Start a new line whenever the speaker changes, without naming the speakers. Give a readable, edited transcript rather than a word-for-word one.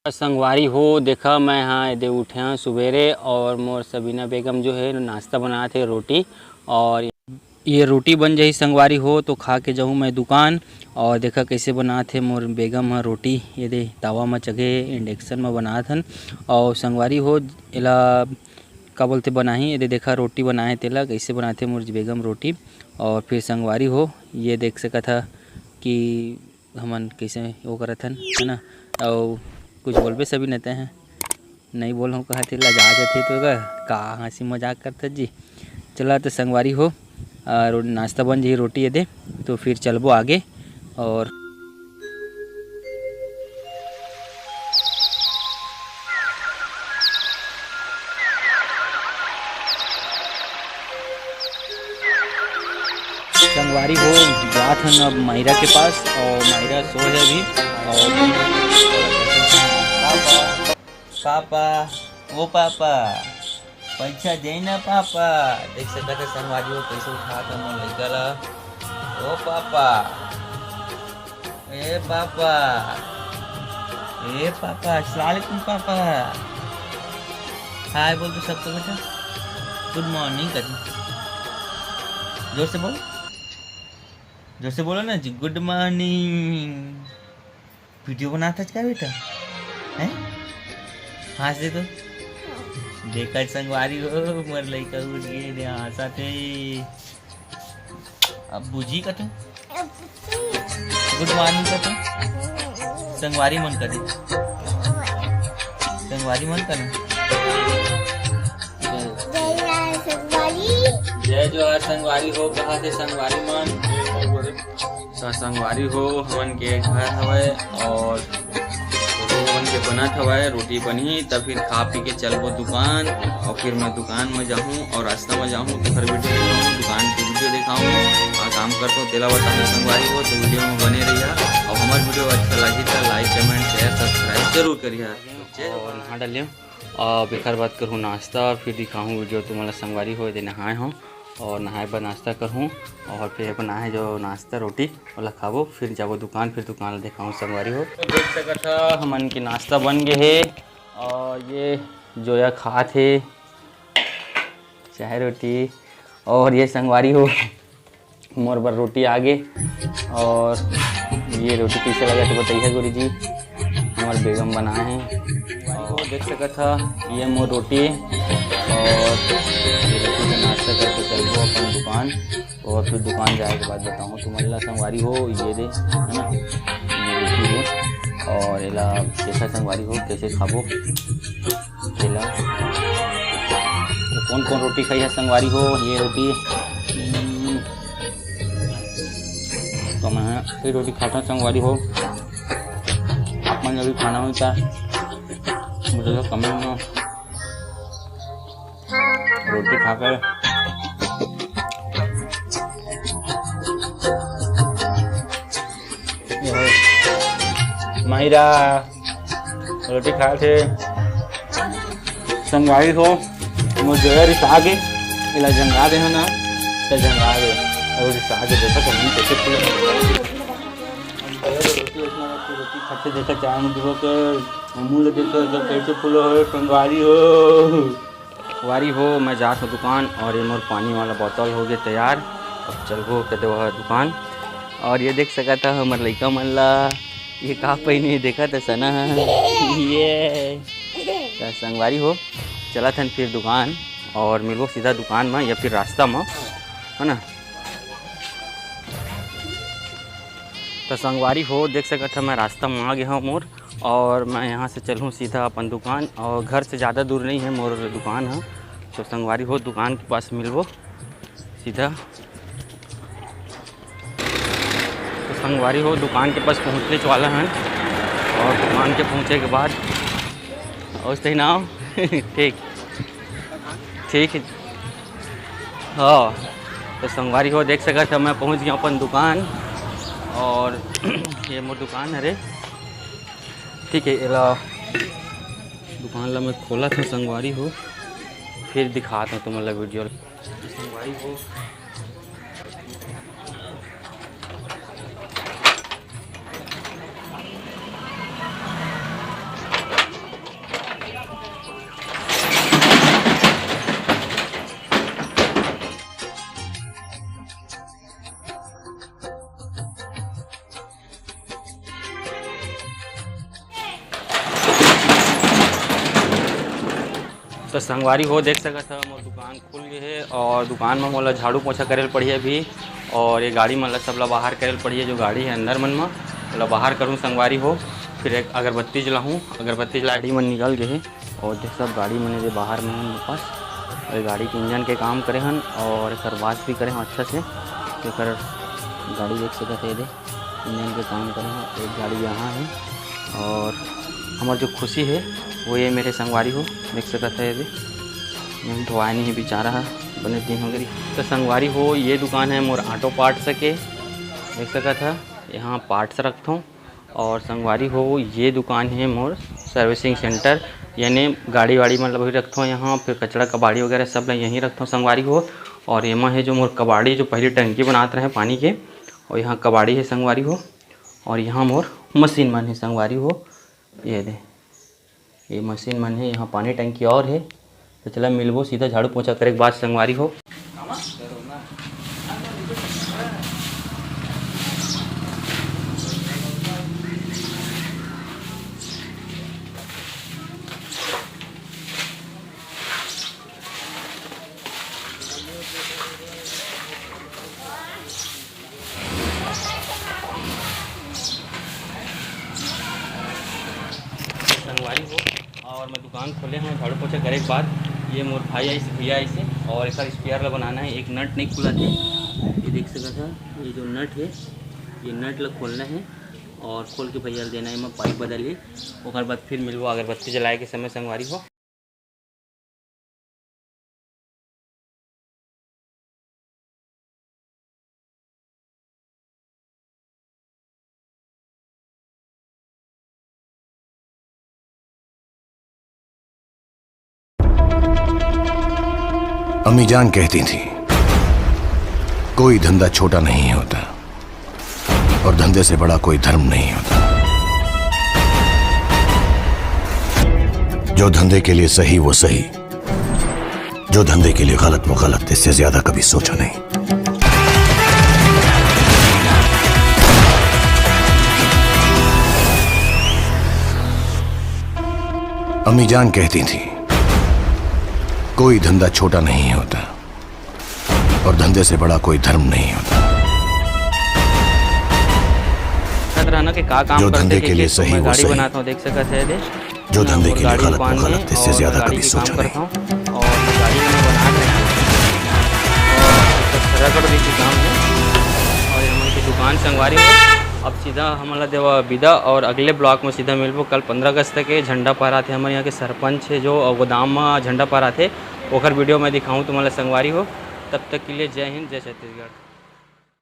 संगवारी हो देखा मैं यहाँ दे उठे हैं सवेरे और मोर सबीना बेगम जो है नाश्ता बनाए थे रोटी। और ये रोटी बन जाही संगवारी हो तो खा के जाऊँ मैं दुकान। और देखा कैसे बना थे मोर बेगम है रोटी, ये दे तवा में चगे इंडक्शन में बना थन। और संगवारी हो एला का बोलते बनाही, ये देखा रोटी बनाए तेला कैसे बनाते मोर बेगम रोटी। और फिर संगवारी हो ये देख सका था कि हमन कैसे वो करत हन है ना। और कुछ बोलबे सभी नेते हैं नहीं बोल हम कहा थे लजा जाते तो का हंसी मजाक करते जी। चला तो संगवारी हो नाश्ता बन जी रोटी ये दे तो फिर चलबो आगे। और संगवारी हो जात हन अब मायरा के पास और मायरा सो है अभी। और पापा वो पापा पैसा दे ना पापा, देख सकते थे संगवारी हो पैसे उठा कर मन लगा ला। ओ पापा ए पापा ए पापा अस्सलाम वालेकुम पापा। हाय बोल तो सबको बेटा, गुड मॉर्निंग कर जोर से बोल, जोर से बोलो ना जी गुड मॉर्निंग। वीडियो बनाता क्या बेटा हैं, हंस दे तो देखा संगवारी हो मर लइका उठ गए दे हंसा थे। अब बुझी का तो गुड मॉर्निंग का तो संगवारी मन करे, संगवारी मन करना जय जोहार संगवारी हो। कहा थे संगवारी मन संगवारी हो हमन के घर हवे और रोटी के बनत हवे, रोटी बनी तब फिर खा पी के चलबो दुकान। और फिर मैं दुकान में जाऊँ और रास्ता में जाऊँ तो फिर वीडियो दिखाऊँ, दुकान की वीडियो दिखाऊँ और काम करता हूँ तेला बताऊँ संगवारी हो। तो वीडियो में बने रहिए और हमारे वीडियो अच्छा लगी तो लाइक कमेंट शेयर सब्सक्राइब जरूर करिए। और नहा डालिए और बेकार बात करूँ नाश्ता फिर दिखाऊँ वीडियो तुम्हारा संगवारी हो दे नहाए हूँ और नहाए पर नाश्ता करूँ और फिर बनाए जो नाश्ता रोटी वाला खाबो फिर जाबो दुकान, फिर दुकान दिखाऊँ संगवारी हो। तो देख सका था हमन की नाश्ता बन गए है और ये जोया खा थे चाय रोटी। और ये संगवारी हो मोर बर रोटी आगे। और ये रोटी कैसे लगा तो बताइए गुरु जी, हमारे बेगम बनाए हैं। और देख सका था ये मोर रोटी और ये रोटी का नाश्ता करके चलबो अपन दुकान। और फिर दुकान जाए के बाद बताऊँ तुम्हारा संगवारी हो ये दे है ना, ये रोटी हो और एला कैसा संगवारी हो कैसे खाबो एला। तो कौन कौन रोटी खाई है संगवारी हो, ये रोटी तो मैं फिर रोटी खाता संगवारी हो। आप मन अभी खाना होता मुझे तो कमेंट में रोटी खाकर मायरा रोटी खा थे संगवारी हो मुझे आगे इला जंगा दे ना तो जंगा दे और आगे देखा तो हम कैसे रोटी खाते देखा चाय में देखो के मूल देखो जो कैसे फूलो हो संगवारी हो। वारी हो मैं जात हूँ दुकान और ये मोर पानी वाला बोतल हो गया तैयार। अब चलबो कहते वह दुकान। और ये देख सका था हमारे लड़का मन ला ये का पहने देखा था सना ये संगवारी हो चला था फिर दुकान और मिलबो सीधा दुकान में या फिर रास्ता में है ना। तो संगवारी हो देख सका था मैं रास्ता में आ गया हूँ मोर और मैं यहाँ से चलूँ सीधा अपन दुकान। और घर से ज़्यादा दूर नहीं है मोर दुकान है। तो संगवारी हो दुकान के पास मिलबो सीधा। तो संगवारी हो दुकान के पास पहुँचने वाला हैं और दुकान के पहुँचे के बाद और सही नाम ठीक ठीक है हाँ। तो संगवारी हो देख सका था मैं पहुँच गया अपन दुकान और ये मोर दुकान है रे ठीक है। एला दुकान ला मैं खोला था संगवारी हो फिर दिखाता हूँ तुम्हारा वीडियो। संगवारी हो तो संगवारी हो देख सकत ह मोर दुकान खुल गए है और दुकान में मोला झाड़ू पोछा करे पड़ी अभी और ये गाड़ी मन ला सब ला बाहर करे पड़ी जो गाड़ी है अंदर मन में ओला बाहर करूँ संगवारी हो। फिर एक अगरबत्ती जलाऊँ, अगरबत्ती जला गाड़ी मन निकल गए है और देख सब गाड़ी मन जो बाहर में मेरे पास और गाड़ी के इंजन के काम करे हन और एकर वाश भी करे हैं अच्छा से। एकर गाड़ी देख सकते है इंजन के काम करे हैं। एक गाड़ी यहाँ है और हमार जो खुशी है वो ये मेरे संगवारी हो देख सकते है। ये धोआ नहीं है बेचारा है बने दिन हो गई। तो संगवारी हो ये दुकान है मोर ऑटो पार्ट्स के देख सकत है। यहाँ पार्ट्स रखता हूँ और संगवारी हो ये दुकान है मोर सर्विसिंग सेंटर यानी गाड़ी वाड़ी मतलब भी रखता हूँ यहाँ। फिर कचड़ा कबाड़ी वगैरह सब यहीं रखता हूँ संगवारी हो। और एमा है जो मोर कबाड़ी जो पहले टंकी बनाते रहे पानी के और यहाँ कबाड़ी है संगवारी हो। और यहाँ मोर मशीन मन है संगवारी हो। ये दे ये मशीन मन है, यहाँ पानी टंकी और है। तो चला मिलबो सीधा झाड़ू पोछा करे के बाद संगवारी हो। संगवारी हो और मैं दुकान खोले हैं झाड़ू पोछा करे के बाद ये मोर भाई आई से भैया ऐसे और इसका स्पेयर ला बनाना है। एक नट नहीं खुला थे ये देख सकते हैं। ये जो नट है ये नट ला खोलना है और खोल के भैया देना है। मैं पाइप बदली और बाद फिर मिलबो अगरबत्ती जलाए के समय संगवारी हो।
अम्मी जान कहती थी कोई धंधा छोटा नहीं होता और धंधे से बड़ा कोई धर्म नहीं होता। जो धंधे के लिए सही वो सही, जो धंधे के लिए गलत वो गलत। इससे ज्यादा कभी सोचा नहीं। अम्मी जान कहती थी कोई धंधा छोटा नहीं होता और धंधे से बड़ा कोई धर्म नहीं होता।
के का काम
जो धंधे के लिए सही वो सही,
बनाता हूँ देख सकते हैं।
जो धंधे के लिए गलत वो गलत। इससे ज्यादा कभी सोचा नहीं।
और गाड़ी में बना रहे हैं और काम है और हमारी दुकान संगवारी हो। अब सीधा हमारा देवा विदा और अगले ब्लॉक में सीधा मिलबो कल 15 अगस्त के झंडा फहराते। हमारे यहाँ के सरपंच है जो गोदाम में झंडा फहराते ओकर वीडियो मैं दिखाऊँ तुम्हारा संगवारी हो। तब तक के लिए जय हिंद जय छत्तीसगढ़।